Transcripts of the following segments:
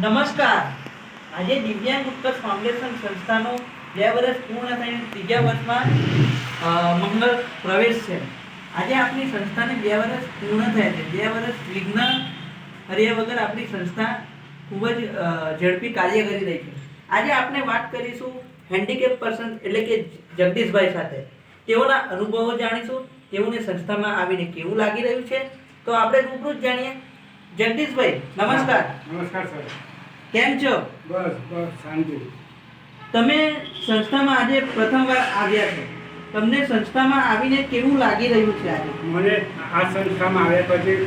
નમસ્કાર. આજે દિવ્યાંગ ઉત્કર્ષ ફાઉન્ડેશન સંસ્થાનો 2 વર્ષ પૂર્ણ થઈને 3જા વર્ષમાં મંગળ પ્રવેશ છે. આજે આપણી સંસ્થાને 2 વર્ષ પૂર્ણ થયા છે. 2 વર્ષ વિઘ્ન હર્યા વગર આપણી સંસ્થા ખૂબ જ ઝડપી કાર્ય કરી રહી છે. આજે આપણે વાત કરીશું હેન્ડીકેપ પર્સન એટલે કે જગદીશભાઈ સાથે. તેઓના અનુભવો જાણીશું, તેઓને સંસ્થામાં આવીને કેવું લાગી રહ્યું છે. તો આપણે રૂબરૂ જ જાણીએ. જગદીશભાઈ, નમસ્કાર. નમસ્કાર સર. કેમ છો? બસ શાંતિ. તમે સંસ્થામાં આજે પ્રથમવાર આવ્યા છો. તમને સંસ્થામાં આવીને કેવું લાગી રહ્યું છે આજે? મને આ સંસ્થામાં આવ્યા પછી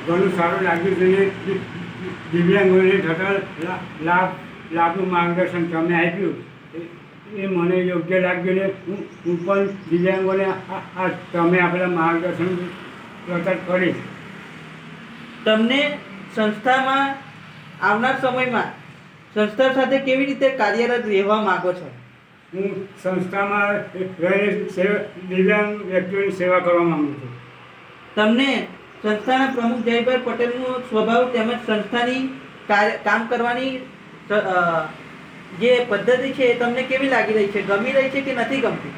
ઘણું સારું લાગ્યું છે ને દિવ્યાંગોને થતા લાભનું માર્ગદર્શન તમે આપ્યું એ મને યોગ્ય લાગ્યું ને હું પણ દિવ્યાંગોને આ તમે આપેલા માર્ગદર્શન પ્રચાર કરીશ. તમને સંસ્થામાં આવનાર સમયમાં સંસ્થા સાથે કેવી રીતે કાર્યરત રહેવા માંગો છો? હું સંસ્થામાં રહીને દિવ્યાંગ વ્યક્તિઓની સેવા કરવા માંગુ છું. તમને સંસ્થાના પ્રમુખ જયભાઈ પટેલનો સ્વભાવ તેમજ સંસ્થાની કામ કરવાની જે પદ્ધતિ છે એ તમને કેવી લાગી રહી છે? ગમી રહી છે કે નથી ગમતી?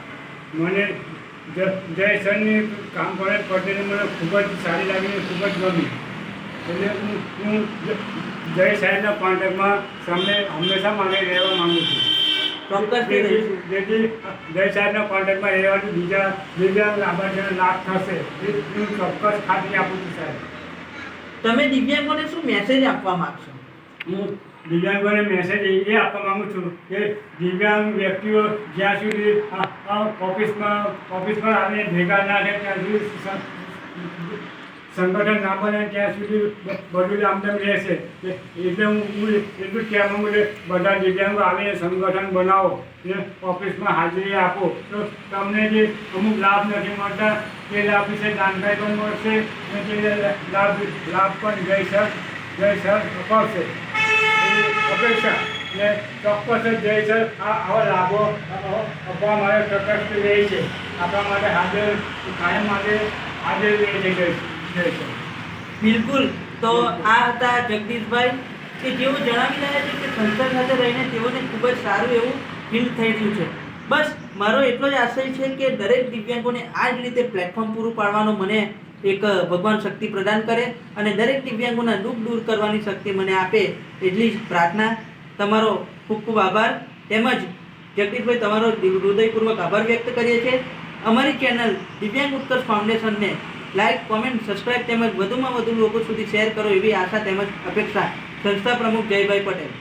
મને જય સરની કામ કરે પટેલ મને ખૂબ જ સારી લાગી, ખૂબ જ ગમી. એટલે હું જય સાહેબના કોન્ટેક્ટમાં હંમેશા માટે રહેવા માંગુ છું. ચોક્કસથી રહીશું. જેથી જય સાહેબના કોન્ટેક્ટમાં રહેવાથી બીજા દિવ્યાંગ લાભાર્થીઓને લાભ થશે એ હું ચોક્કસ ખાતરી આપું છું સાહેબ. તમે દિવ્યાંગોને શું મેસેજ આપવા માંગશો? હું દિવ્યાંગોને મેસેજ એ આપવા માંગુ છું કે દિવ્યાંગ વ્યક્તિઓ જ્યાં સુધી ઓફિસમાં આવીને ભેગા ના થાય ત્યાં સુધી સંગઠન ના બને ત્યાં સુધી બધું આમદમ રહેશે. એટલે હું એટલું જ કહેવા માંગુ કે બધા દિવ્યાંગો આવીને સંગઠન બનાવો ને ઓફિસમાં હાજરી આપો તો તમને જે અમુક લાભ નથી મળતા તે લાભ વિશે જાણકારી પણ મળશે અને તે લાભ પણ જય સર અપાવશે અપેક્ષા ને ચોક્કસ જ જય સર આવા લાભો આપવા માટે તટસ્થ રહે છે. આપણા માટે હાજર કાયમ માટે હાજર રહે છે જય સર. બિલકુલ. તો આ હતા જગદીશભાઈ કે જેઓ જણાવી રહ્યા છે કે સંસ્થા સાથે રહીને તેઓને ખૂબ જ સારું એવું ફીલ થઈ રહ્યું છે. બસ મારો એટલો જ આશય છે કે દરેક દિવ્યાંગોને આ જ રીતે પ્લેટફોર્મ પૂરું પાડવાનો મને એક ભગવાન શક્તિ પ્રદાન કરે અને દરેક દિવ્યાંગોના દુઃખ દૂર કરવાની શક્તિ મને આપે એટલી જ પ્રાર્થના. તમારો ખૂબ ખૂબ આભાર. તેમજ જગદીશભાઈ તમારો હૃદયપૂર્વક આભાર વ્યક્ત કરીએ છીએ. અમારી ચેનલ દિવ્યાંગ ઉત્કર્ષ ફાઉન્ડેશનને લાઈક, કોમેન્ટ, સબસ્ક્રાઇબ તેમજ વધુમાં વધુ લોકો સુધી શેર કરો એવી આશા તેમજ અપેક્ષા. સંસ્થા પ્રમુખ જયભાઈ પટેલ.